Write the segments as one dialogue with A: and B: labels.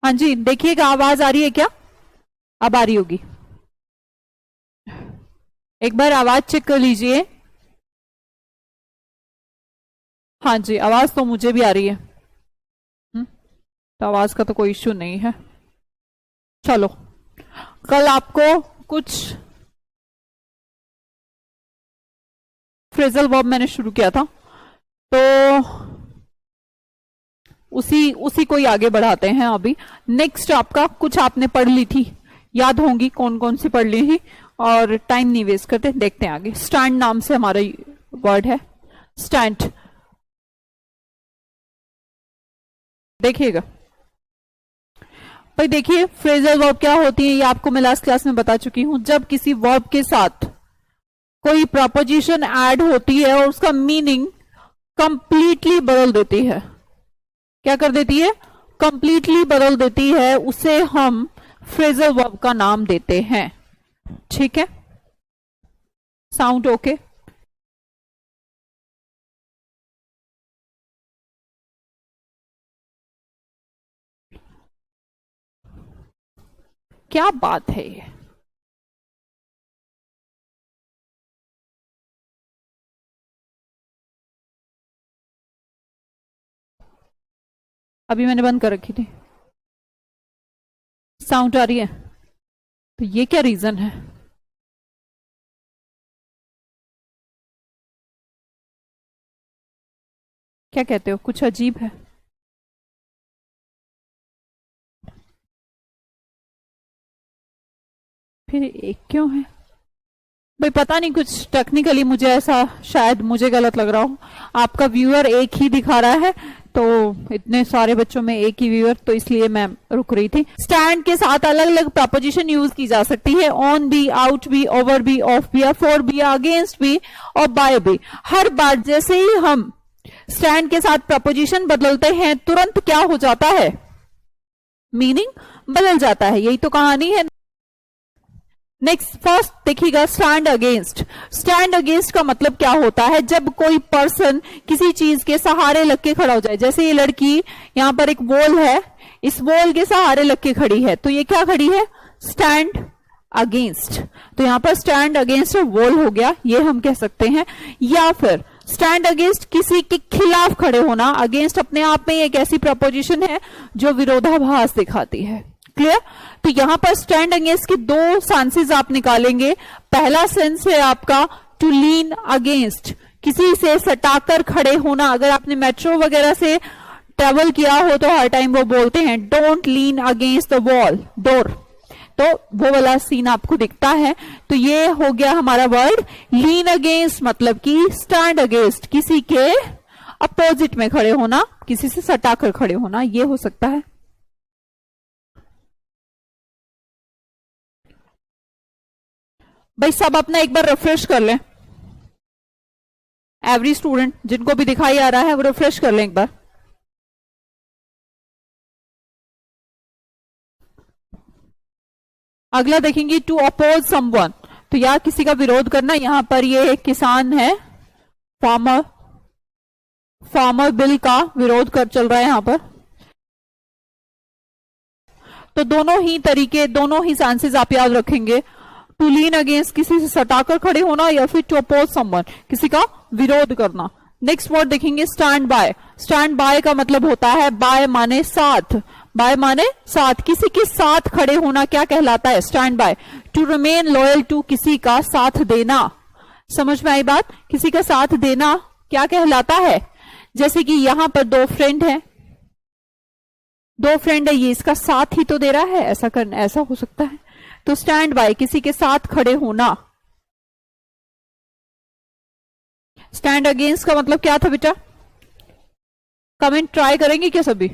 A: हाँ जी, देखिएगा आवाज आ रही है क्या? अब आ रही होगी। एक बार आवाज चेक कर लीजिए। हाँ जी, आवाज तो मुझे भी आ रही है। तो आवाज का तो कोई इश्यू नहीं है। चलो, कल आपको कुछ फ्रेजल वर्ब मैंने शुरू किया था, तो उसी को ही आगे बढ़ाते हैं अभी। नेक्स्ट आपका कुछ आपने पढ़ ली थी, याद होंगी कौन कौन सी पढ़ ली थी, और टाइम नहीं वेस्ट करते, देखते हैं आगे। स्टैंड नाम से हमारा वर्ड है, स्टैंड। देखिएगा भाई, देखिए फ्रेजल वर्ब क्या होती है ये आपको मैं लास्ट क्लास में बता चुकी हूं। जब किसी वर्ब के साथ कोई प्रपोजिशन ऐड होती है और उसका मीनिंग कंप्लीटली बदल देती है, क्या कर देती है? कंप्लीटली बदल देती है, उसे हम फ्रेजल वर्ब का नाम देते हैं। ठीक है, साउंड ओके? क्या बात है ये? अभी मैंने बंद कर रखी थी, साउंड आ रही है, तो ये क्या रीजन है? क्या कहते हो, कुछ अजीब है? फिर एक क्यों है भाई? पता नहीं, कुछ टेक्निकली मुझे ऐसा, शायद मुझे गलत लग रहा हो। आपका व्यूअर एक ही दिखा रहा है, तो इतने सारे बच्चों में एक ही व्यूअर, तो इसलिए मैं रुक रही थी। स्टैंड के साथ अलग अलग प्रपोजिशन यूज की जा सकती है। On B, out B, over B, off B, for B, against B और बाय बी। हर बार जैसे ही हम स्टैंड के साथ प्रपोजिशन बदलते हैं, तुरंत क्या हो जाता है? मीनिंग बदल जाता है। यही तो कहानी है। नेक्स्ट, फर्स्ट देखिएगा, स्टैंड अगेंस्ट। स्टैंड अगेंस्ट का मतलब क्या होता है? जब कोई पर्सन किसी चीज के सहारे लग के खड़ा हो जाए। जैसे ये लड़की, यहां पर एक वॉल है, इस वॉल के सहारे लग के खड़ी है, तो ये क्या खड़ी है? Stand against. तो यहां पर स्टैंड अगेंस्ट वॉल हो गया, ये हम कह सकते हैं। या फिर स्टैंड अगेंस्ट किसी के खिलाफ खड़े होना। अगेंस्ट अपने आप में एक ऐसी प्रपोजिशन है जो विरोधाभास दिखाती है। क्लियर? तो यहां पर स्टैंड अगेंस्ट की दो सेंसेस आप निकालेंगे। पहला सेंस है आपका टू लीन अगेंस्ट, किसी से सटाकर खड़े होना। अगर आपने मेट्रो वगैरह से ट्रेवल किया हो तो हर टाइम वो बोलते हैं don't lean against the wall, door, तो वो वाला सीन आपको दिखता है। तो ये हो गया हमारा वर्ड लीन अगेंस्ट, मतलब कि स्टैंड अगेंस्ट, किसी के अपोजिट में खड़े होना, किसी से सटाकर खड़े होना, ये हो सकता है। भाई सब अपना एक बार रिफ्रेश कर लें, एवरी स्टूडेंट जिनको भी दिखाई आ रहा है वो रिफ्रेश कर लें एक बार। अगला देखेंगे टू अपोज समवन, तो या किसी का विरोध करना। यहां पर ये किसान है, फार्मर बिल का विरोध कर चल रहा है यहां पर। तो दोनों ही तरीके, दोनों ही चांसेस आप याद रखेंगे। टू लीन अगेंस्ट, किसी से सटाकर खड़े होना, या फिर टू अपोज समवन, किसी का विरोध करना। नेक्स्ट वर्ड देखेंगे स्टैंड बाय। स्टैंड बाय का मतलब होता है, बाय माने साथ, बाय माने साथ, किसी के साथ खड़े होना क्या कहलाता है? Stand by. To remain loyal to, किसी का साथ देना। समझ में आई बात? किसी का साथ देना क्या कहलाता है? जैसे कि यहां पर दो फ्रेंड है, ये इसका साथ ही तो दे रहा है, ऐसा करना, ऐसा हो सकता है। तो स्टैंड बाय, किसी के साथ खड़े होना। स्टैंड अगेंस्ट का मतलब क्या था बेटा? कमेंट ट्राई करेंगे क्या सभी?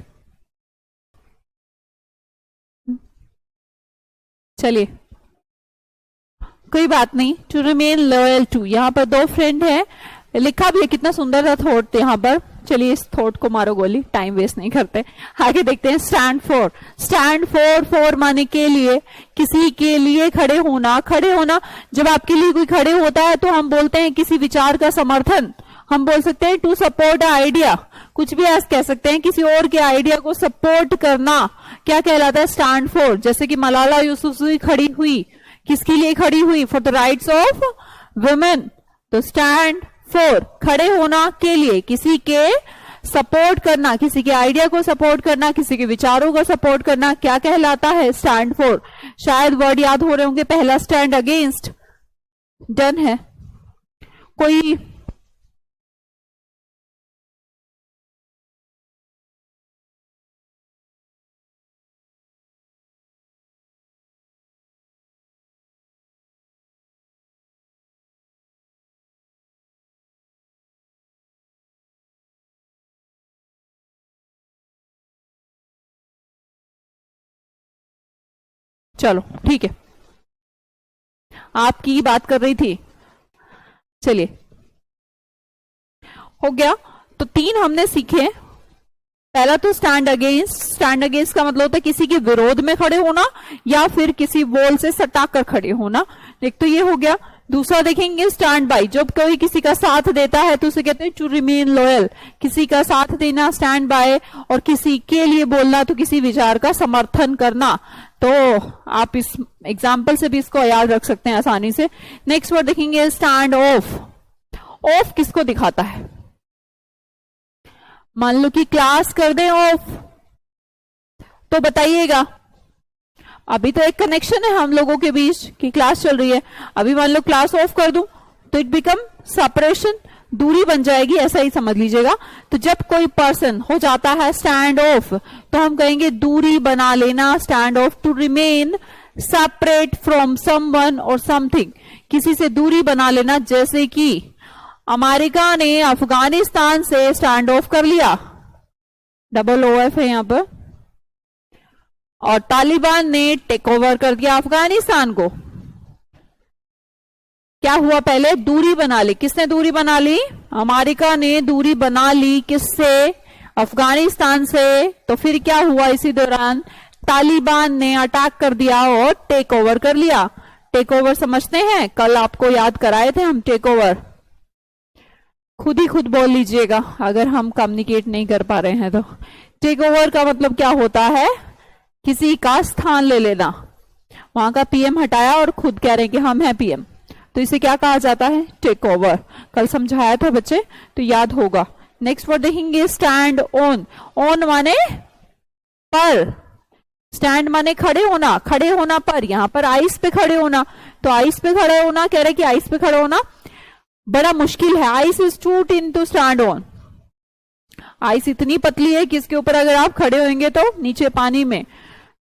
A: चलिए कोई बात नहीं। टू रिमेन लॉयल टू, यहां पर दो फ्रेंड है, लिखा भी है, कितना सुंदर था थॉट यहां पर। चलिए इस थॉट को मारो गोली, टाइम वेस्ट नहीं करते, आगे देखते हैं। Stand for. Stand for, for माने के लिए, किसी के लिए खड़े होना। खड़े होना, जब आपके लिए कोई खड़े होता है तो हम बोलते हैं किसी विचार का समर्थन, हम बोल सकते हैं टू सपोर्ट अ आइडिया, कुछ भी ऐसा कह सकते हैं, किसी और के आइडिया को सपोर्ट करना क्या कहलाता है, स्टैंड फॉर। जैसे कि मलाला यूसुफजई खड़ी हुई, किसके लिए खड़ी हुई, for the rights of women. तो स्टैंड फॉर, खड़े होना के लिए, किसी के सपोर्ट करना, किसी के आइडिया को सपोर्ट करना, किसी के विचारों को सपोर्ट करना क्या कहलाता है, स्टैंड फॉर। शायद वर्ड याद हो रहे होंगे, पहला स्टैंड अगेंस्ट, डन है। कोई चलो ठीक है, आपकी बात कर रही थी, चलिए हो गया। तो 3 हमने सीखे। पहला तो स्टैंड अगेंस्ट। स्टैंड अगेंस्ट का मतलब होता है किसी के विरोध में खड़े होना या फिर किसी वॉल से सटाकर खड़े होना, एक तो ये हो गया। दूसरा देखेंगे स्टैंड बाय, जब कोई किसी का साथ देता है तो उसे कहते हैं टू रिमेन लॉयल, किसी का साथ देना स्टैंड बाय, और किसी के लिए बोलना तो किसी विचार का समर्थन करना। तो आप इस एग्जाम्पल से भी इसको याद रख सकते हैं आसानी से। नेक्स्ट वर्ड देखेंगे स्टैंड ऑफ। ऑफ किसको दिखाता है, मान लो कि क्लास कर दें ऑफ, तो बताइएगा। अभी तो एक कनेक्शन है हम लोगों के बीच कि क्लास चल रही है, अभी मान लो क्लास ऑफ कर दूं तो इट बिकम सेपरेशन, दूरी बन जाएगी, ऐसा ही समझ लीजिएगा। तो जब कोई पर्सन हो जाता है स्टैंड ऑफ तो हम कहेंगे दूरी बना लेना, stand off, to remain separate from someone और समथिंग, किसी से दूरी बना लेना। जैसे कि अमेरिका ने अफगानिस्तान से स्टैंड ऑफ कर लिया, डबल ओ एफ है यहां पर, और तालिबान ने टेक ओवर कर दिया अफगानिस्तान को। क्या हुआ, पहले दूरी बना ली, किसने दूरी बना ली, अमेरिका ने दूरी बना ली, किससे, अफगानिस्तान से। तो फिर क्या हुआ, इसी दौरान तालिबान ने अटैक कर दिया और टेक ओवर कर लिया। टेक ओवर समझते हैं, कल आपको याद कराए थे हम टेक ओवर, खुद ही खुद बोल लीजिएगा अगर हम कम्युनिकेट नहीं कर पा रहे हैं तो। टेक ओवर का मतलब क्या होता है, किसी का स्थान ले लेना, वहां का पीएम हटाया और खुद कह रहे हैं कि हम हैं पीएम, तो इसे क्या कहा जाता है, टेक ओवर। कल समझाया था बच्चे, तो याद होगा। नेक्स्ट वर्ड देखेंगे स्टैंड ऑन। ऑन माने पर, स्टैंड माने खड़े होना, खड़े होना पर, यहां पर आइस पे खड़े होना। तो आइस पे खड़े होना, कह रहे कि आइस पे खड़े होना बड़ा मुश्किल है, ice is too thin to stand on. Ice इतनी पतली है कि इसके ऊपर अगर आप खड़े होंगे तो नीचे पानी में,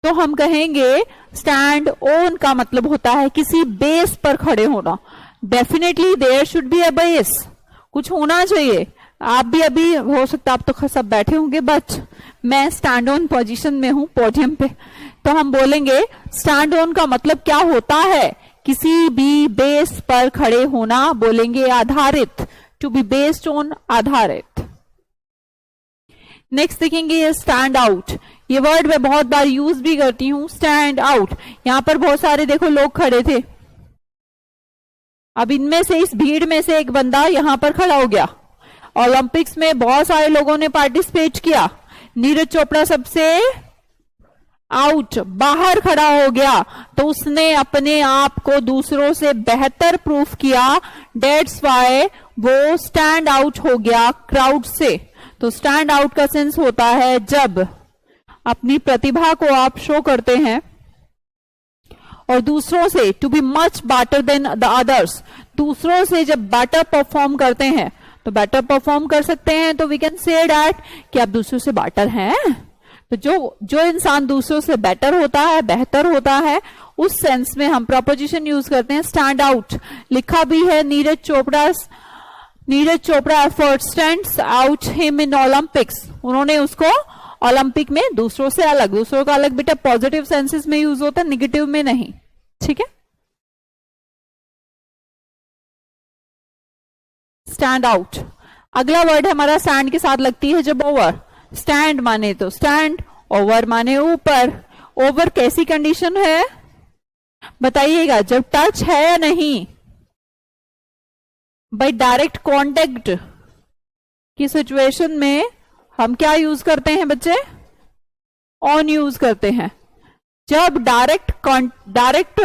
A: तो हम कहेंगे स्टैंड ऑन का मतलब होता है किसी बेस पर खड़े होना। Definitely there should be a base, कुछ होना चाहिए। आप भी अभी हो सकता है, आप तो सब बैठे होंगे, बट मैं स्टैंड ऑन पोजीशन में हूं पोडियम पे, तो हम बोलेंगे स्टैंड ऑन का मतलब क्या होता है, किसी भी बेस पर खड़े होना, बोलेंगे आधारित, टू बी बेस्ड ऑन, आधारित। नेक्स्ट देखेंगे स्टैंड आउट। ये वर्ड मैं बहुत बार यूज भी करती हूं, स्टैंड आउट। यहां पर बहुत सारे देखो लोग खड़े थे, अब इनमें से, इस भीड़ में से एक बंदा यहां पर खड़ा हो गया। ओलंपिक्स में बहुत सारे लोगों ने पार्टिसिपेट किया, नीरज चोपड़ा सबसे आउट, बाहर खड़ा हो गया, तो उसने अपने आप को दूसरों से बेहतर प्रूफ किया, डेट्स वाई वो स्टैंड आउट हो गया क्राउड से। तो स्टैंड आउट का सेंस होता है जब अपनी प्रतिभा को आप शो करते हैं और दूसरों से, to be much better than the others, दूसरों से जब बेटर परफॉर्म करते हैं, तो बेटर परफॉर्म कर सकते हैं तो वी कैन से दैट कि आप दूसरों से बेटर हैं। तो जो इंसान दूसरों से बेटर होता है, बेहतर होता है, उस सेंस में हम प्रपोजिशन यूज करते हैं स्टैंड आउट। लिखा भी है Neeraj Chopra effort stands out him in Olympics, उन्होंने उसको ओलंपिक में दूसरों से अलग, दूसरों का अलग बेटा पॉजिटिव सेंसेस में यूज होता है, निगेटिव में नहीं, ठीक है। Stand out. अगला वर्ड हमारा स्टैंड के साथ लगती है जब ओवर। स्टैंड माने तो स्टैंड, ओवर माने ऊपर। ओवर कैसी कंडीशन है बताइएगा, जब टच है या नहीं, बाय डायरेक्ट कांटेक्ट की सिचुएशन में हम क्या यूज करते हैं बच्चे? ऑन यूज करते हैं। जब डायरेक्ट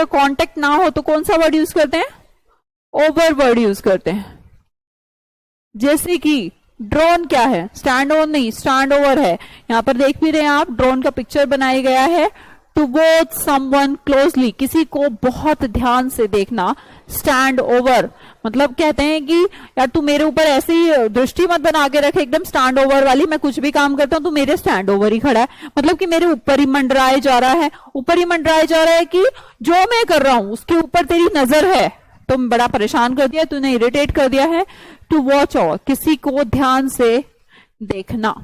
A: कांटेक्ट ना हो तो कौन सा वर्ड यूज करते हैं? ओवर वर्ड यूज करते हैं। जैसे कि ड्रोन क्या है? स्टैंड ऑन नहीं, स्टैंड ओवर है। यहां पर देख भी रहे हैं आप, ड्रोन का पिक्चर बनाया गया है। टू वॉच समवन क्लोजली, किसी को बहुत ध्यान से देखना। स्टैंड ओवर मतलब कहते हैं कि यार तू मेरे ऊपर ऐसे ही दृष्टि मत बना के रखे एकदम स्टैंड ओवर वाली, मैं कुछ भी काम करता हूं तू मेरे स्टैंड ओवर ही खड़ा है, मतलब कि मेरे ऊपर ही मंडराए जा रहा है। ऊपर ही मंडराए जा रहा है कि जो मैं कर रहा हूं उसके ऊपर तेरी नजर है। तुम बड़ा परेशान कर दिया, तूने इरिटेट कर दिया है। टू वॉच ओवर, किसी को ध्यान से देखना।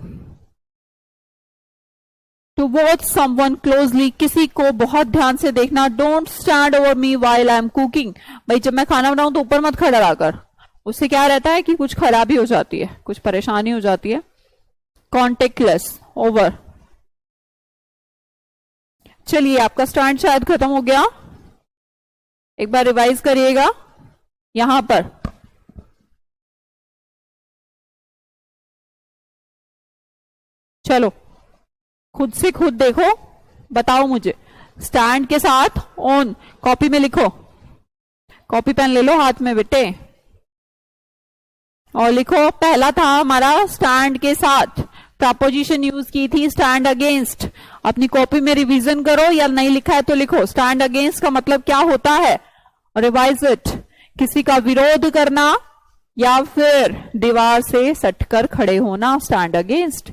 A: टू वॉच समवन क्लोजली, किसी को बहुत ध्यान से देखना। Don't stand over me while I am cooking, भाई जब मैं खाना बनाऊं तो ऊपर मत खड़ा रहकर, उससे क्या रहता है कि कुछ खराबी हो जाती है, कुछ परेशानी हो जाती है। Contact lens over. चलिए आपका स्टैंड शायद खत्म हो गया, एक बार रिवाइज करिएगा। यहां पर चलो खुद से खुद देखो, बताओ मुझे। स्टैंड के साथ ऑन, कॉपी में लिखो, कॉपी पेन ले लो हाथ में बेटे और लिखो। पहला था हमारा स्टैंड के साथ, प्रपोजिशन यूज की थी स्टैंड अगेंस्ट। अपनी कॉपी में रिवीजन करो या नहीं लिखा है तो लिखो। स्टैंड अगेंस्ट का मतलब क्या होता है? रिवाइज इट, किसी का विरोध करना या फिर दीवार से सटकर खड़े होना, स्टैंड अगेंस्ट।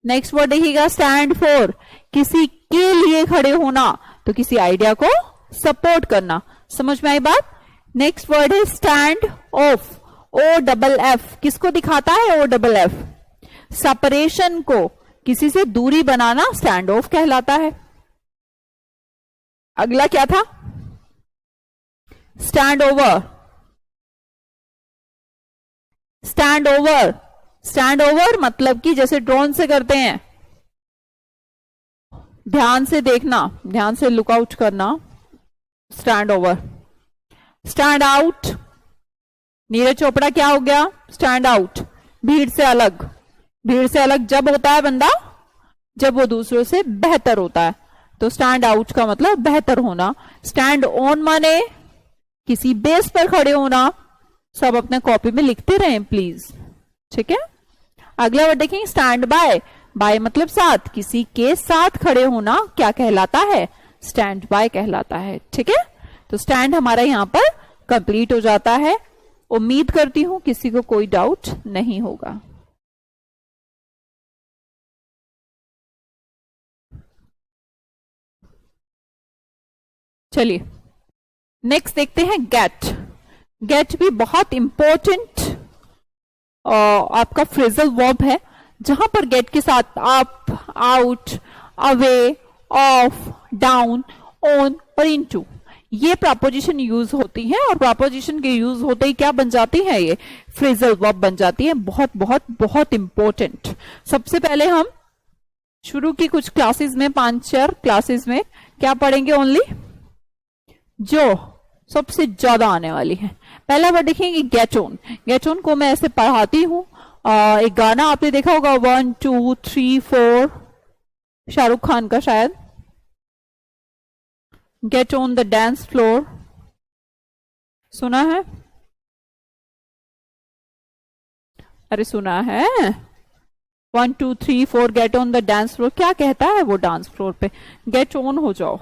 A: नेक्स्ट वर्ड देखिएगा स्टैंड फॉर, किसी के लिए खड़े होना, तो किसी आइडिया को सपोर्ट करना। समझ में आई बात? नेक्स्ट वर्ड है stand off, O double F, किसको दिखाता है? ओ डबल एफ, सेपरेशन को, किसी से दूरी बनाना स्टैंड ऑफ कहलाता है। अगला क्या था? Stand over. Stand over, stand over मतलब कि जैसे ड्रोन से करते हैं, ध्यान से देखना, ध्यान से लुकआउट करना, stand over. Stand out, Neeraj Chopra क्या हो गया? स्टैंड आउट, भीड़ से अलग। भीड़ से अलग जब होता है बंदा, जब वो दूसरों से बेहतर होता है, तो स्टैंड आउट का मतलब बेहतर होना। स्टैंड ऑन माने किसी बेस पर खड़े होना। सब अपने कॉपी में लिखते रहें प्लीज, ठीक है। अगला वर्ड देखेंगे स्टैंड बाय। बाय मतलब साथ, किसी के साथ खड़े होना क्या कहलाता है? स्टैंड बाय कहलाता है, ठीक है। तो स्टैंड हमारा यहां पर कंप्लीट हो जाता है। उम्मीद करती हूं किसी को कोई डाउट नहीं होगा। चलिए नेक्स्ट देखते हैं गेट। गेट भी बहुत इंपॉर्टेंट आपका फ्रेजल वर्ब है, जहां पर गेट के साथ up, out, away, of, down, on और इनटू ये प्रपोजिशन यूज होती हैं। और प्रपोजिशन के यूज होते ही क्या बन जाती है? ये फ्रेजल वर्ब बन जाती है। बहुत बहुत बहुत इंपॉर्टेंट। सबसे पहले हम शुरू की कुछ क्लासेस में, 5-4 क्लासेस में क्या पढ़ेंगे? ओनली जो सबसे ज्यादा आने वाली है। पहला वर्ड देखेंगे गेट ऑन। गेट ऑन को मैं ऐसे पढ़ाती हूं। एक गाना आपने देखा होगा 1 2 3 4, शाहरुख खान का शायद, get on the dance floor, सुना है? अरे सुना है। 1 2 3 4 get on the dance floor, क्या कहता है वो? डांस फ्लोर पे गेट ऑन हो जाओ,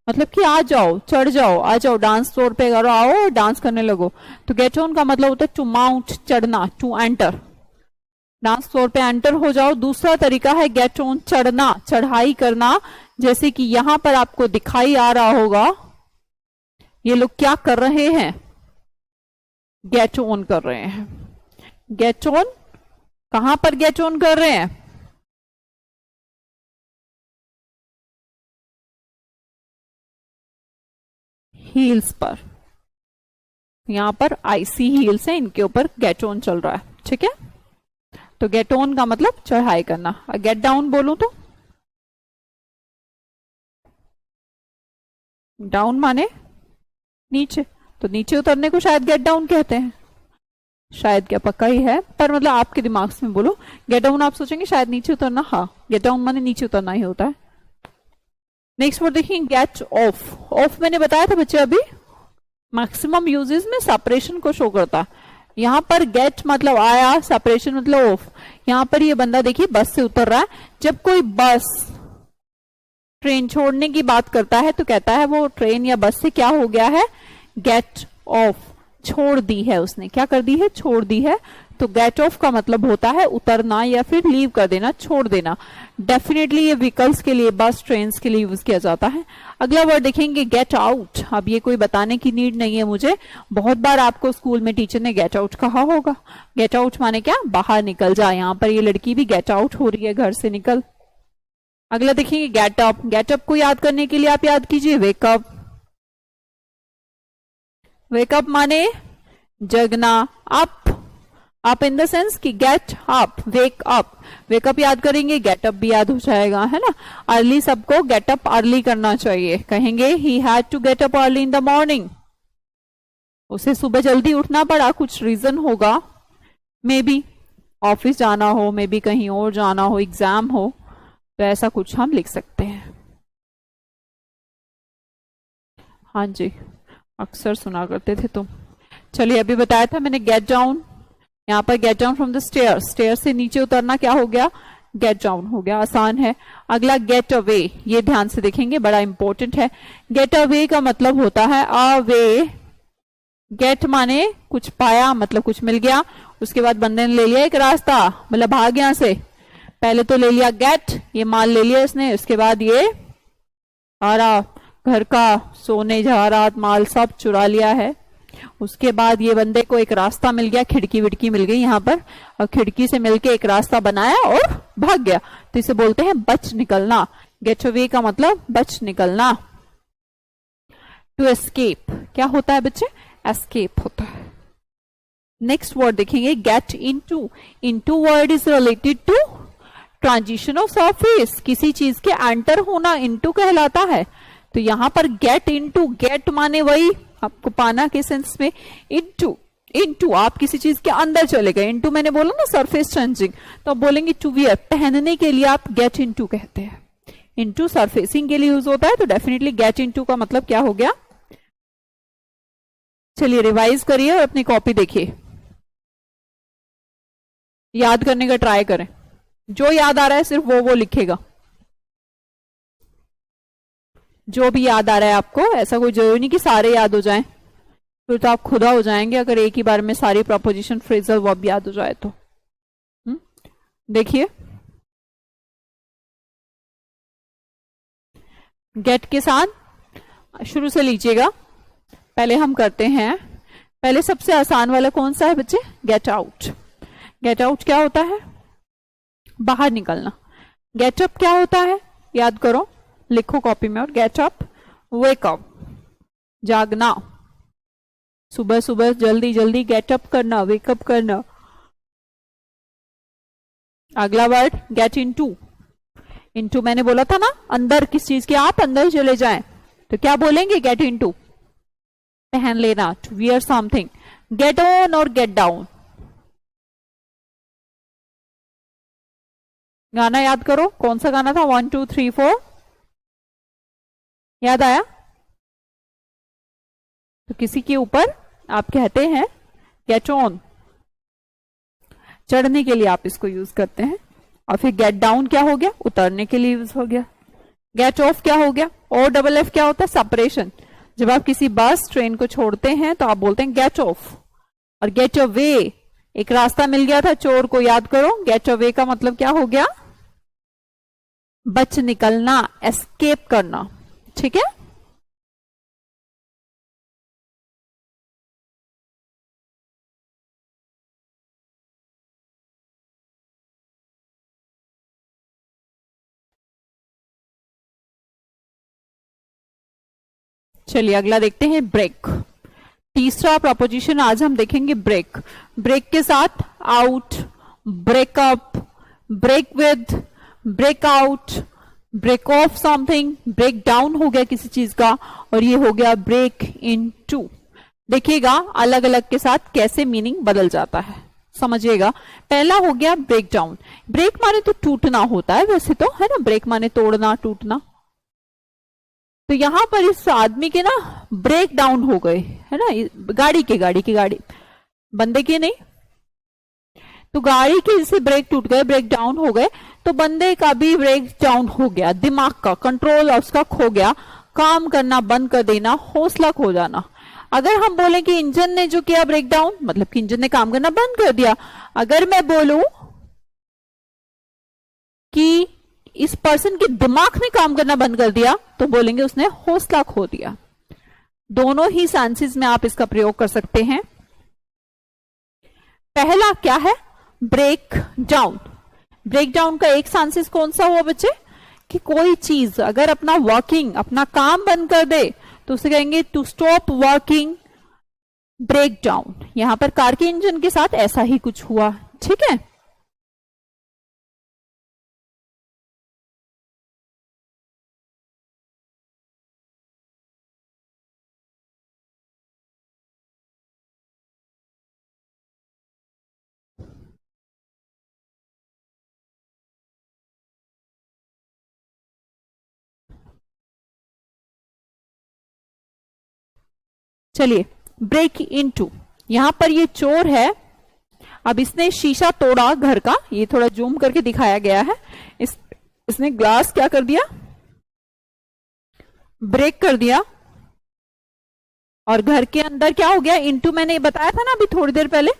A: मतलब कि आ जाओ, चढ़ जाओ, आ जाओ डांस फ्लोर पे, करो, आओ डांस करने लगो। तो गेट ऑन का मतलब होता है टू माउंट, चढ़ना, टू एंटर, डांस फ्लोर पे एंटर हो जाओ। दूसरा तरीका है गेट ऑन चढ़ना, चढ़ाई करना। जैसे कि यहां पर आपको दिखाई आ रहा होगा, ये लोग क्या कर रहे हैं? गेट ऑन कर रहे हैं। गेट ऑन कहां पर गेट ऑन कर रहे हैं? हील्स पर। यहां पर आईसी हील्स है, इनके ऊपर गेट ऑन चल रहा है, ठीक है। तो गेट ऑन का मतलब चढ़ाई करना। गेट डाउन बोलूं तो डाउन माने नीचे, तो नीचे उतरने को शायद गेट डाउन कहते हैं। शायद क्या पक्का ही है, पर मतलब आपके दिमाग में बोलो। गेट डाउन आप सोचेंगे शायद नीचे उतरना, हाँ गेट डाउन माने नीचे उतरना ही होता है। नेक्स्ट वर्ड देखिए गेट ऑफ। ऑफ मैंने बताया था बच्चे अभी मैक्सिमम यूजेस में सेपरेशन को शो करता है। यहाँ पर गेट मतलब आया, सेपरेशन मतलब ऑफ। यहाँ पर ये बंदा देखिए बस से उतर रहा है। जब कोई बस ट्रेन छोड़ने की बात करता है तो कहता है वो ट्रेन या बस से क्या हो गया है, गेट ऑफ, छोड़ दी है उसने, क्या कर दी है, छोड़ दी है। तो गेट ऑफ का मतलब होता है उतरना या फिर लीव कर देना, छोड़ देना। डेफिनेटली ये व्हीकल्स के लिए, बस ट्रेन के लिए यूज किया जाता है। अगला वर्ड देखेंगे गेट आउट। अब ये कोई बताने की नीड नहीं है मुझे, बहुत बार आपको स्कूल में टीचर ने गेट आउट कहा होगा। गेट आउट माने क्या, बाहर निकल जा। यहाँ पर ये लड़की भी गेट आउट हो रही है, घर से निकल। अगला देखेंगे गेट अप। गेट अप को याद करने के लिए आप याद कीजिए वेकअप। वेकअप माने जगना, up, up in the sense कि get up, wake up. Wake up याद करेंगे, गेट अप भी याद हो जाएगा, है ना। अर्ली, सबको गेट अप अर्ली करना चाहिए। कहेंगे he had to get up early in the morning, उसे सुबह जल्दी उठना पड़ा, कुछ रीजन होगा, मे बी ऑफिस जाना हो, मे बी कहीं और जाना हो, एग्जाम हो, तो ऐसा कुछ हम लिख सकते हैं। हाँ जी, अक्सर सुना करते थे तुम। चलिए अभी बताया था मैंने गेट डाउन। यहाँ पर get down from the stair, stair से नीचे उतरना क्या हो गया, गेट डाउन हो गया, आसान है। अगला गेट अवे, ये ध्यान से देखेंगे, बड़ा इंपॉर्टेंट है। गेट अवे का मतलब होता है अवे। गेट माने कुछ पाया, मतलब कुछ मिल गया, उसके बाद बंदे ने ले लिया एक रास्ता, मतलब भाग यहाँ से। पहले तो ले लिया गेट, ये माल ले लिया इसने, उसके बाद ये सारा घर का सोने जवाहरात माल सब चुरा लिया है। उसके बाद ये बंदे को एक रास्ता मिल गया, खिड़की विड़की मिल गई यहाँ पर, और खिड़की से मिलके एक रास्ता बनाया और भाग गया, तो इसे बोलते हैं बच निकलना। गेट अवे का मतलब बच निकलना। टू एस्केप क्या होता है बच्चे, एस्केप होता है। नेक्स्ट वर्ड देखेंगे get into. Into word is related to transition of surface, किसी चीज के एंटर होना इनटू कहलाता है। तो यहां पर गेट इनटू, गेट माने वही आपको पाना के सेंस में, इनटू, इनटू आप किसी चीज के अंदर चले गए। इनटू मैंने बोला ना सरफेस चेंजिंग, तो आप बोलेंगे टू वियर, पहनने के लिए आप गेट इनटू कहते हैं। इनटू सरफेसिंग के लिए यूज होता है, तो डेफिनेटली गेट इनटू का मतलब क्या हो गया। चलिए रिवाइज करिए और अपनी कॉपी देखिए, याद करने का ट्राई करें। जो याद आ रहा है सिर्फ वो लिखेगा, जो भी याद आ रहा है आपको। ऐसा कोई जरूरी नहीं कि सारे याद हो जाएं, फिर तो आप खुदा हो जाएंगे अगर एक ही बार में सारी प्रपोजिशन फ्रेजल वर्ब याद हो जाए तो। देखिए गेट के साथ शुरू से लीजिएगा, पहले हम करते हैं। पहले सबसे आसान वाला कौन सा है बच्चे, गेट आउट। गेट आउट क्या होता है, बाहर निकलना। गेट अप क्या होता है, याद करो, लिखो कॉपी में। और गेट अप, वेक अप, जागना, सुबह सुबह जल्दी जल्दी गेट अप करना, वेकअप करना। अगला वर्ड गेट इनटू। इनटू मैंने बोला था ना, अंदर किस चीज के, आप अंदर चले जाएं, तो क्या बोलेंगे, गेट इनटू, पहन लेना, to wear something. Get on और गेट डाउन, गाना याद करो, कौन सा गाना था, 1 2 3 4, याद आया। तो किसी के ऊपर आप कहते हैं गेट ऑन, चढ़ने के लिए आप इसको यूज करते हैं। और फिर गेट डाउन क्या हो गया, उतरने के लिए यूज हो गया। गेट ऑफ क्या हो गया, और डबल एफ क्या होता है, सेपरेशन। जब आप किसी बस ट्रेन को छोड़ते हैं तो आप बोलते हैं गेट ऑफ। और गेट अवे, एक रास्ता मिल गया था चोर को, याद करो। गेट अवे का मतलब क्या हो गया, बच निकलना, एस्केप करना, ठीक है। चलिए अगला देखते हैं ब्रेक। तीसरा प्रपोजिशन आज हम देखेंगे ब्रेक। ब्रेक के साथ out, breakup, break with, break out, break off something, break down हो गया किसी चीज का, और ये हो गया ब्रेक इन टू। देखिएगा अलग अलग के साथ कैसे मीनिंग बदल जाता है, समझिएगा। पहला हो गया ब्रेक डाउन। ब्रेक माने तो टूटना होता है वैसे तो, है ना, ब्रेक माने तोड़ना टूटना। तो यहां पर इस आदमी के ना ब्रेक डाउन हो गए, है ना, गाड़ी बंदे के नहीं, तो गाड़ी के जैसे ब्रेक टूट गए, ब्रेक डाउन हो गए, तो बंदे का भी ब्रेक डाउन हो गया, दिमाग का कंट्रोल उसका खो गया, काम करना बंद कर देना, हौसला खो जाना। अगर हम बोले कि इंजन ने जो किया ब्रेक डाउन, मतलब कि इंजन ने काम करना बंद कर दिया। अगर मैं बोलूं कि इस पर्सन के दिमाग ने काम करना बंद कर दिया, तो बोलेंगे उसने हौसला खो दिया। दोनों ही सेंसेस में आप इसका प्रयोग कर सकते हैं। पहला क्या है, ब्रेक डाउन। ब्रेक डाउन का एक सेंसेस कौन सा हुआ बच्चे, कि कोई चीज अगर अपना वर्किंग, अपना काम बंद कर दे, तो उसे कहेंगे to stop working, break down. यहां पर कार के इंजन के साथ ऐसा ही कुछ हुआ, ठीक है। चलिए, ब्रेक इनटू, यहां पर ये चोर है, अब इसने शीशा तोड़ा घर का, ये थोड़ा जूम करके दिखाया गया है। इसने ग्लास क्या कर दिया, ब्रेक कर दिया, और घर के अंदर क्या हो गया, इनटू। मैंने बताया था ना अभी थोड़ी देर पहले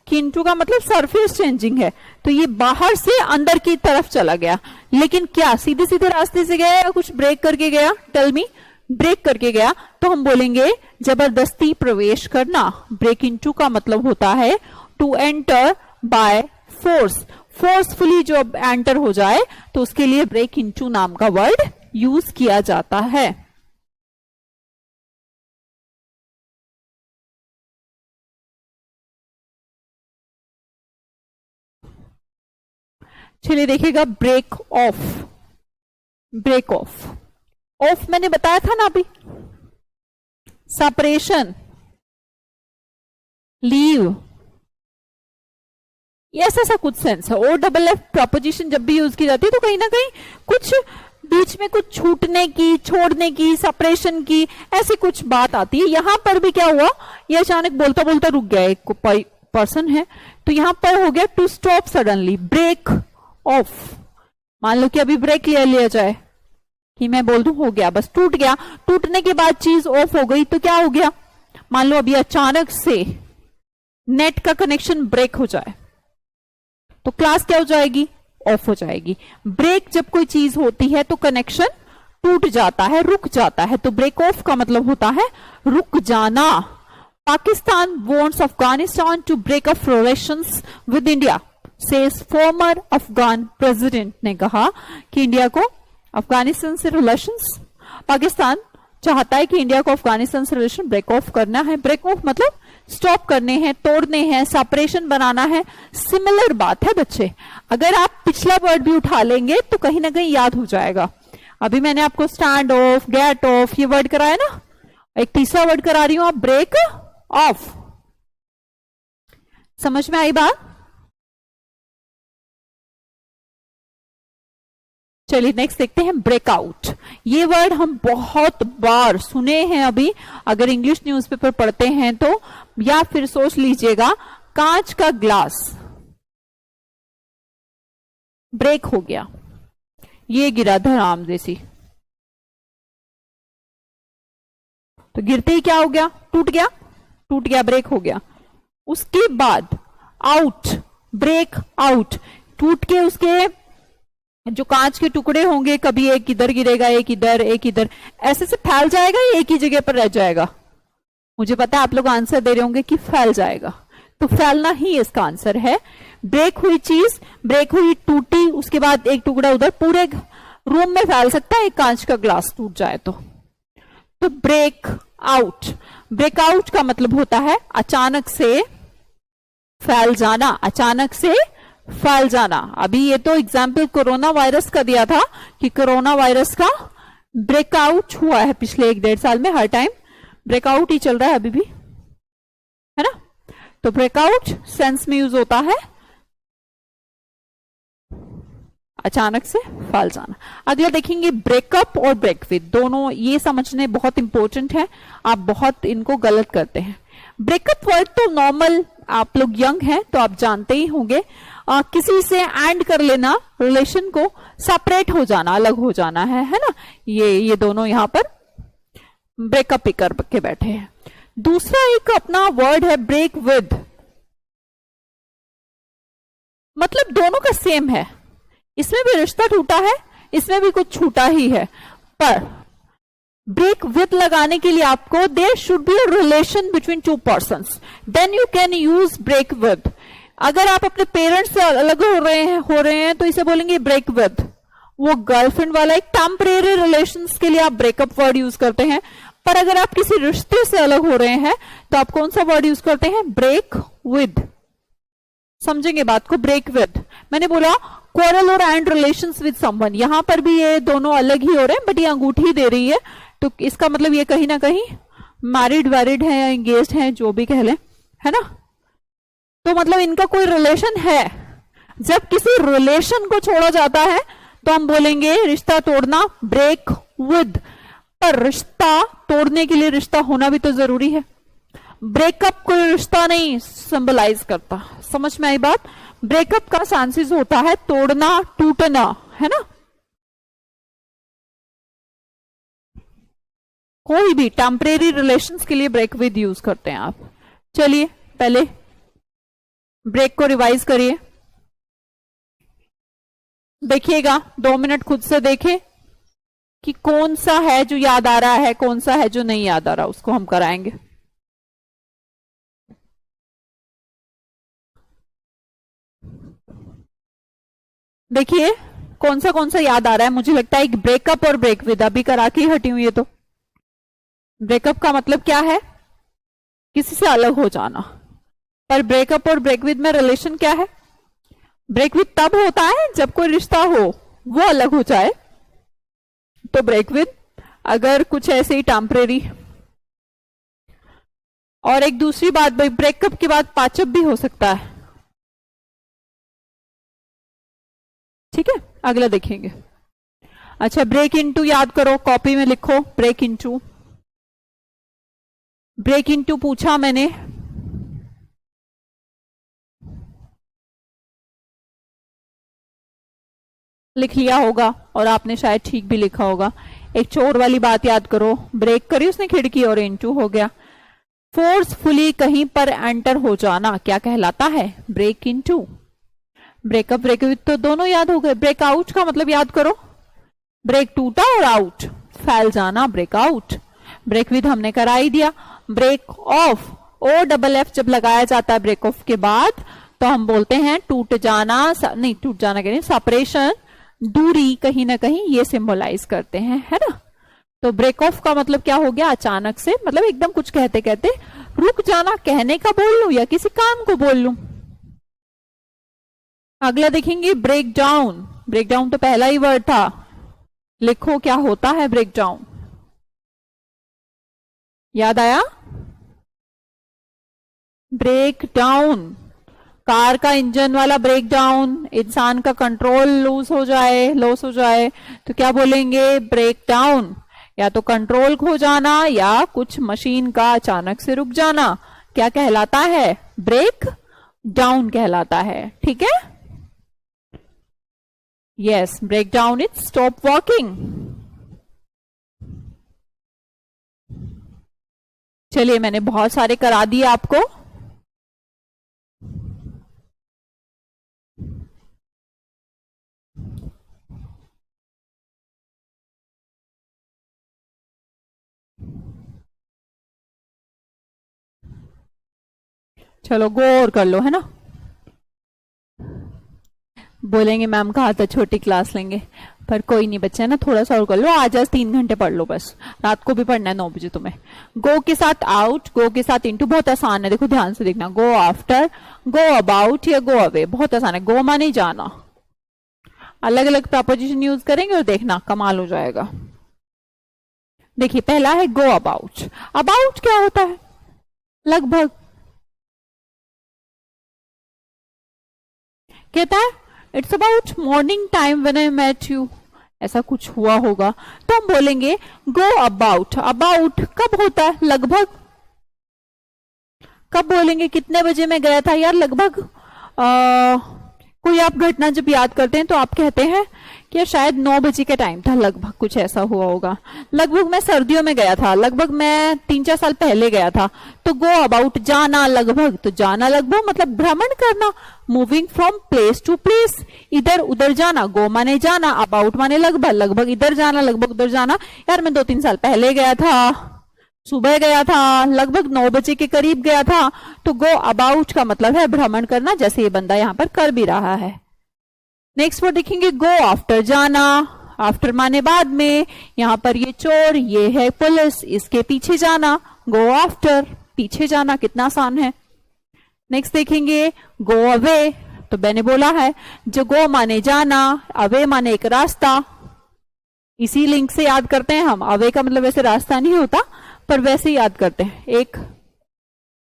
A: कि इनटू का मतलब सरफेस चेंजिंग है, तो ये बाहर से अंदर की तरफ चला गया। लेकिन क्या सीधे सीधे रास्ते से गया या कुछ ब्रेक करके गया, टेल मी। ब्रेक करके गया, तो हम बोलेंगे जबरदस्ती प्रवेश करना। ब्रेक इनटू का मतलब होता है to enter by force, forcefully जो एंटर हो जाए, तो उसके लिए ब्रेक इनटू नाम का वर्ड यूज किया जाता है। चलिए देखिएगा, break off. Break off, off मैंने बताया था ना अभी, सेपरेशन, लीव, ऐसा कुछ सेंस है। ओ डबल एफ प्रपोजिशन जब भी यूज की जाती है तो कहीं ना कहीं कुछ बीच में कुछ छूटने की, छोड़ने की, सेपरेशन की, ऐसी कुछ बात आती है। यहां पर भी क्या हुआ, ये अचानक बोलता बोलता रुक गया, एक पर्सन है, तो यहां पर हो गया to stop suddenly, break off. मान लो कि अभी ब्रेक लिया जाए, कि मैं बोल दूं हो गया, बस टूट गया, टूटने के बाद चीज ऑफ हो गई, तो क्या हो गया, मान लो अभी अचानक से नेट का कनेक्शन ब्रेक हो जाए, तो क्लास क्या हो जाएगी, ऑफ हो जाएगी। ब्रेक जब कोई चीज होती है तो कनेक्शन टूट जाता है, रुक जाता है, तो ब्रेक ऑफ का मतलब होता है रुक जाना। Pakistan wants Afghanistan to break up relations with India, says former Afghan president ने कहा कि इंडिया को अफगानिस्तान से रिलेशंस, पाकिस्तान चाहता है कि इंडिया को अफगानिस्तान से रिलेशन ब्रेक ऑफ करना है। ब्रेक ऑफ मतलब स्टॉप करने हैं, तोड़ने हैं, सेपरेशन बनाना है। सिमिलर बात है बच्चे, अगर आप पिछला वर्ड भी उठा लेंगे तो कहीं ना कहीं याद हो जाएगा। अभी मैंने आपको स्टैंड ऑफ, गेट ऑफ ये वर्ड कराया ना, एक तीसरा वर्ड करा रही हूं, आप ब्रेक ऑफ। समझ में आई बात? चलिए नेक्स्ट देखते हैं, ब्रेकआउट। ये वर्ड हम बहुत बार सुने हैं अभी, अगर इंग्लिश न्यूज़पेपर पढ़ते हैं तो, या फिर सोच लीजिएगा कांच का ग्लास ब्रेक हो गया, ये गिरा धड़ाम जैसी, तो गिरते ही क्या हो गया, टूट गया, ब्रेक हो गया। उसके बाद आउट, ब्रेक आउट, टूट के उसके जो कांच के टुकड़े होंगे, कभी एक इधर गिरेगा, एक इधर, ऐसे से फैल जाएगा या एक ही जगह पर रह जाएगा। मुझे पता है आप लोग आंसर दे रहे होंगे कि फैल जाएगा, तो फैलना ही इसका आंसर है। ब्रेक हुई चीज, ब्रेक हुई, टूटी, उसके बाद एक टुकड़ा उधर, पूरे रूम में फैल सकता है, एक कांच का ग्लास टूट जाए तो ब्रेक आउट। ब्रेक आउट का मतलब होता है अचानक से फैल जाना, अचानक से फैल जाना। अभी ये तो एग्जाम्पल कोरोना वायरस का दिया था कि कोरोना वायरस का ब्रेकआउट हुआ है पिछले 1-1.5 साल में, हर टाइम ब्रेकआउट ही चल रहा है अभी भी। है ना। तो ब्रेकआउट सेंस में यूज होता है अचानक से फैल जाना। अगला देखेंगे ब्रेकअप और ब्रेक विद, दोनों ये समझने बहुत इंपॉर्टेंट है, आप बहुत इनको गलत करते हैं। ब्रेकअप वर्ड तो नॉर्मल, आप लोग यंग हैं तो आप जानते ही होंगे, किसी से एंड कर लेना, रिलेशन को सेपरेट हो जाना, अलग हो जाना है ना। ये दोनों यहां पर ब्रेकअप ही करके बैठे हैं। दूसरा एक अपना वर्ड है ब्रेक विद, मतलब दोनों का सेम है, इसमें भी रिश्ता टूटा है, इसमें भी कुछ छूटा ही है, पर ब्रेक विद लगाने के लिए आपको there should be a relation between two persons, then you can use break with. अगर आप अपने पेरेंट्स से अलग हो रहे हैं तो इसे बोलेंगे ब्रेक विद। वो गर्लफ्रेंड वाला एक टेम्परेरी रिलेशंस के लिए आप ब्रेकअप वर्ड यूज करते हैं, पर अगर आप किसी रिश्ते से अलग हो रहे हैं तो आप कौन सा वर्ड यूज करते हैं, ब्रेक विद। समझेंगे बात को, ब्रेक विद। मैंने बोला क्वारल और एंड रिलेशंस विद समवन, यहां पर भी ये दोनों अलग ही हो रहे हैं, बट ये अंगूठी दे रही है, तो इसका मतलब ये कहीं ना कहीं मैरिड वैरिड है या एंगेज्ड है, जो भी कह लें, है ना। तो मतलब इनका कोई रिलेशन है। जब किसी रिलेशन को छोड़ा जाता है तो हम बोलेंगे रिश्ता तोड़ना, ब्रेक विद। पर रिश्ता तोड़ने के लिए रिश्ता होना भी तो जरूरी है। ब्रेकअप कोई रिश्ता नहीं सिंबलाइज करता, समझ में आई बात। ब्रेकअप का सेंसेस होता है तोड़ना, टूटना, है ना। कोई भी टेम्परेरी रिलेशंस के लिए ब्रेक विद यूज करते हैं आप। चलिए पहले ब्रेक को रिवाइज करिए, देखिएगा 2 मिनट खुद से देखें कि कौन सा है जो याद आ रहा है, कौन सा है जो नहीं याद आ रहा, उसको हम कराएंगे। देखिए कौन सा याद आ रहा है। मुझे लगता है एक ब्रेकअप और ब्रेक विद, अभी करा के ही हटी हुई है। तो ब्रेकअप का मतलब क्या है, किसी से अलग हो जाना, पर ब्रेकअप और ब्रेक विद में रिलेशन क्या है। ब्रेक विद तब होता है जब कोई रिश्ता हो वो अलग हो जाए, तो ब्रेक विद। अगर कुछ ऐसे ही टेम्परेरी। और एक दूसरी बात भाई, ब्रेकअप के बाद पाचअप भी हो सकता है, ठीक है। अगला देखेंगे। अच्छा, ब्रेक इनटू याद करो, कॉपी में लिखो ब्रेक इनटू। ब्रेक इनटू पूछा मैंने, लिख लिया होगा और आपने शायद ठीक भी लिखा होगा। एक चोर वाली बात याद करो, ब्रेक करी उसने खिड़की और इनटू हो गया। फोर्सफुली कहीं पर एंटर हो जाना क्या कहलाता है, break into. Breakup break with तो दोनों याद हो गए। ब्रेक आउट का मतलब याद करो, ब्रेक टूटा और आउट फैल जाना, ब्रेकआउट। ब्रेक विद हमने करा ही दिया। Break off, O double F जब लगाया जाता है ब्रेक ऑफ के बाद तो हम बोलते हैं टूट जाना, नहीं टूट जाना कह रहे, सेपरेशन, दूरी कहीं ना कहीं ये सिंबलाइज करते हैं, है ना। तो ब्रेक ऑफ का मतलब क्या हो गया, अचानक से, मतलब एकदम कुछ कहते कहते रुक जाना। कहने का बोल लूं या किसी काम को बोल लूं। अगला देखेंगे ब्रेक डाउन। ब्रेक डाउन तो पहला ही वर्ड था, लिखो क्या होता है ब्रेक डाउन। याद आया, ब्रेक डाउन, कार का इंजन वाला ब्रेक डाउन, इंसान का कंट्रोल लॉस हो जाए तो क्या बोलेंगे, ब्रेक डाउन। या तो कंट्रोल खो जाना या कुछ मशीन का अचानक से रुक जाना क्या कहलाता है, ब्रेक डाउन कहलाता है, ठीक है। Yes, break down is stop walking. चलिए मैंने बहुत सारे करा दिए आपको। चलो गौर कर लो, है ना। बोलेंगे मैम कहा था छोटी क्लास लेंगे, पर कोई नहीं बच्चे, है ना, थोड़ा सा और कर लो। आज 3 घंटे पढ़ लो बस, रात को भी पढ़ना है 9 बजे तुम्हें। गो के साथ आउट, गो के साथ इनटू बहुत आसान है, देखो ध्यान से देखना। गो आफ्टर, गो अबाउट या गो अवे, बहुत आसान है। गो माने जाना, अलग अलग प्रपोजिशन यूज करेंगे और देखना कमाल हो जाएगा। देखिए पहला है गो अबाउट। अबाउट क्या होता है, लगभग, कहता है it's about morning time when I met you, ऐसा कुछ हुआ होगा तो हम बोलेंगे गो अबाउट। अबाउट कब होता है? लगभग। कब बोलेंगे? कितने बजे मैं गया था यार? लगभग। कोई आप घटना जब याद करते हैं तो आप कहते हैं कि शायद 9 बजे का टाइम था, लगभग कुछ ऐसा हुआ होगा। लगभग मैं सर्दियों में गया था, लगभग मैं 3-4 साल पहले गया था। तो गो अबाउट जाना लगभग, तो जाना लगभग मतलब भ्रमण करना, moving from place to place, इधर उधर जाना। गो माने जाना, अबाउट माने लगभग, लगभग इधर जाना, लगभग उधर जाना। यार मैं 2-3 साल पहले गया था, सुबह गया था, लगभग 9 बजे के करीब गया था। तो गो अबाउट का मतलब है भ्रमण करना, जैसे ये बंदा यहां पर कर भी रहा है। नेक्स्ट वर्ड देखेंगे गो आफ्टर, जाना। आफ्टर माने बाद में, यहां पर ये चोर, ये है पुलिस, इसके पीछे जाना। गो आफ्टर, पीछे जाना, कितना आसान है। नेक्स्ट देखेंगे गो अवे, तो मैंने बोला है जो गो माने जाना, अवे माने एक रास्ता। इसी लिंक से याद करते हैं हम, अवे का मतलब वैसे रास्ता नहीं होता पर वैसे ही याद करते हैं, एक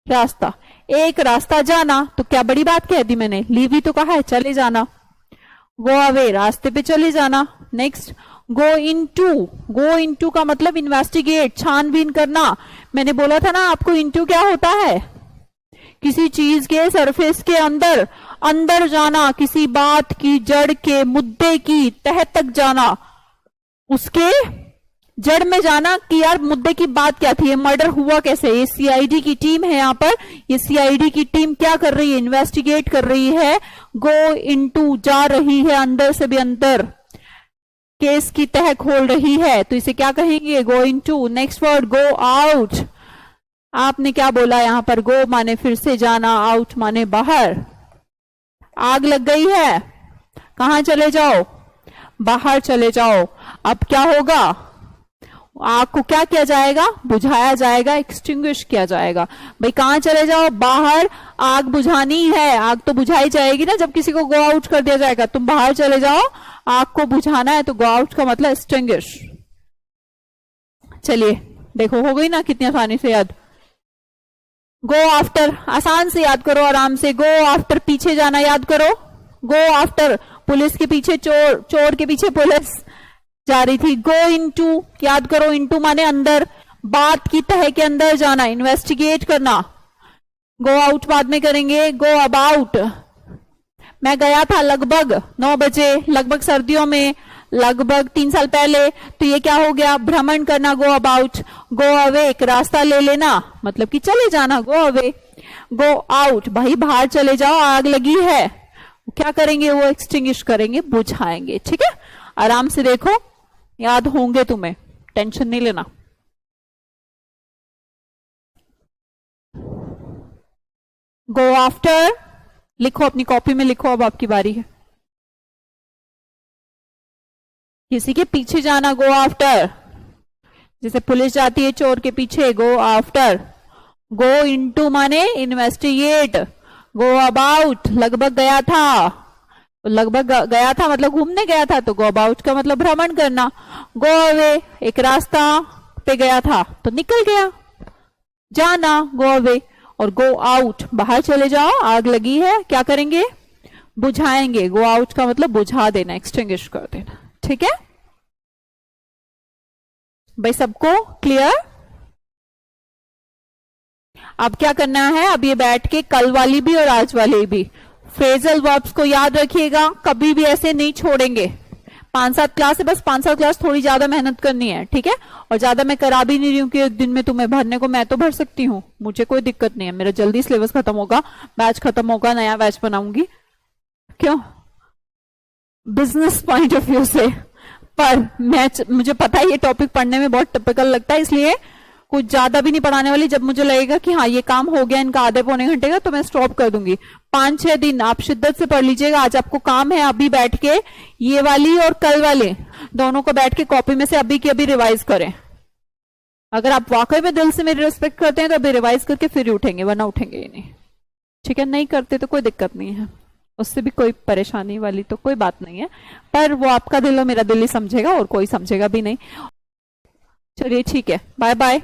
A: रास्ता। एक रास्ता जाना, तो क्या बड़ी बात कह दी मैंने, लीव ही तो कहा है, चले जाना। गो अवे, रास्ते पे चले जाना। Next go into, go into का मतलब इन्वेस्टिगेट, छानबीन करना। मैंने बोला था ना आपको इनटू क्या होता है, किसी चीज के सरफेस के अंदर, अंदर जाना, किसी बात की जड़ के, मुद्दे की तह तक जाना, उसके जड़ में जाना कि यार मुद्दे की बात क्या थी, ये मर्डर हुआ कैसे। ये सीआईडी की टीम है यहाँ पर, ये सीआईडी की टीम क्या कर रही है, इन्वेस्टिगेट कर रही है। गो इनटू, जा रही है अंदर से भी अंदर, केस की तह खोल रही है, तो इसे क्या कहेंगे, go into. Next word go out. आपने क्या बोला यहाँ पर, गो माने फिर से जाना, आउट माने बाहर। आग लग गई है, कहां चले जाओ, बाहर चले जाओ। अब क्या होगा, आग को क्या किया जाएगा, बुझाया जाएगा, एक्सटिंग्विश किया जाएगा। भाई कहां चले जाओ, बाहर, आग बुझानी है। आग तो बुझाई जाएगी ना जब किसी को गो आउट कर दिया जाएगा। तुम बाहर चले जाओ, आग को बुझाना है, तो गो आउट का मतलब एक्सटिंग्विश। चलिए देखो, हो गई ना कितनी आसानी से याद। गो आफ्टर, आसान से याद करो, आराम से। गो आफ्टर, पीछे जाना, याद करो। गो आफ्टर, पुलिस के पीछे चोर, चोर के पीछे पुलिस जा रही थी। गो इनटू, याद करो, इनटू माने अंदर, बात की तह के अंदर जाना, इन्वेस्टिगेट करना। गो आउट बाद में करेंगे। गो अबाउट, मैं गया था लगभग 9 बजे, लगभग सर्दियों में, लगभग 3 साल पहले, तो ये क्या हो गया, भ्रमण करना, गो अबाउट। गो अवे, एक रास्ता ले लेना, मतलब कि चले जाना, गो अवे। गो आउट, भाई बाहर चले जाओ, आग लगी है, क्या करेंगे, वो एक्सटिंग्विश करेंगे, बुझाएंगे। ठीक है, आराम से देखो, याद होंगे तुम्हें, टेंशन नहीं लेना। गो आफ्टर लिखो, अपनी कॉपी में लिखो, अब आपकी बारी है। किसी के पीछे जाना, गो आफ्टर। जैसे पुलिस जाती है चोर के पीछे, गो आफ्टर। गो इनटू माने इन्वेस्टिगेट। गो अबाउट, लगभग गया था, लगभग गया था मतलब घूमने गया था, तो गो अबाउट का मतलब भ्रमण करना। गो अवे, एक रास्ता पे गया था तो निकल गया, जाना, गो अवे। और गो आउट, बाहर चले जाओ, आग लगी है, क्या करेंगे, बुझाएंगे। गो आउट का मतलब बुझा देना, एक्सटिंग्विश कर देना। ठीक है भाई, सबको क्लियर। अब क्या करना है, अब ये बैठ के कल वाली भी और आज वाली भी फ्रेजल वर्ब्स को याद रखिएगा, कभी भी ऐसे नहीं छोड़ेंगे। 5-7 क्लास है, बस 5-7 क्लास, थोड़ी ज्यादा मेहनत करनी है। ठीक है, और ज्यादा मैं करा भी नहीं रही हूँ कि एक दिन में तुम्हें भरने को, मैं तो भर सकती हूँ, मुझे कोई दिक्कत नहीं है। मेरा जल्दी सिलेबस खत्म होगा, बैच खत्म होगा, नया बैच बनाऊंगी। क्यों, बिजनेस पॉइंट ऑफ व्यू से। पर मुझे पता है ये टॉपिक पढ़ने में बहुत टिपिकल लगता है, इसलिए कुछ ज्यादा भी नहीं पढ़ाने वाली। जब मुझे लगेगा कि हाँ ये काम हो गया इनका आधे पौने घंटे का, तो मैं स्टॉप कर दूंगी। 5-6 दिन आप शिद्दत से पढ़ लीजिएगा। आज आपको काम है अभी बैठ के ये वाली और कल वाले दोनों को बैठ के कॉपी में से अभी की अभी रिवाइज करें। अगर आप वाकई में दिल से मेरी रिस्पेक्ट करते हैं तो अभी रिवाइज करके फिर ही उठेंगे, वरना उठेंगे ही नहीं। ठीक है, नहीं करते तो कोई दिक्कत नहीं है, उससे भी कोई परेशानी वाली तो कोई बात नहीं है, पर वो आपका दिल और मेरा दिल ही समझेगा और कोई समझेगा भी नहीं। चलिए ठीक है, बाय बाय।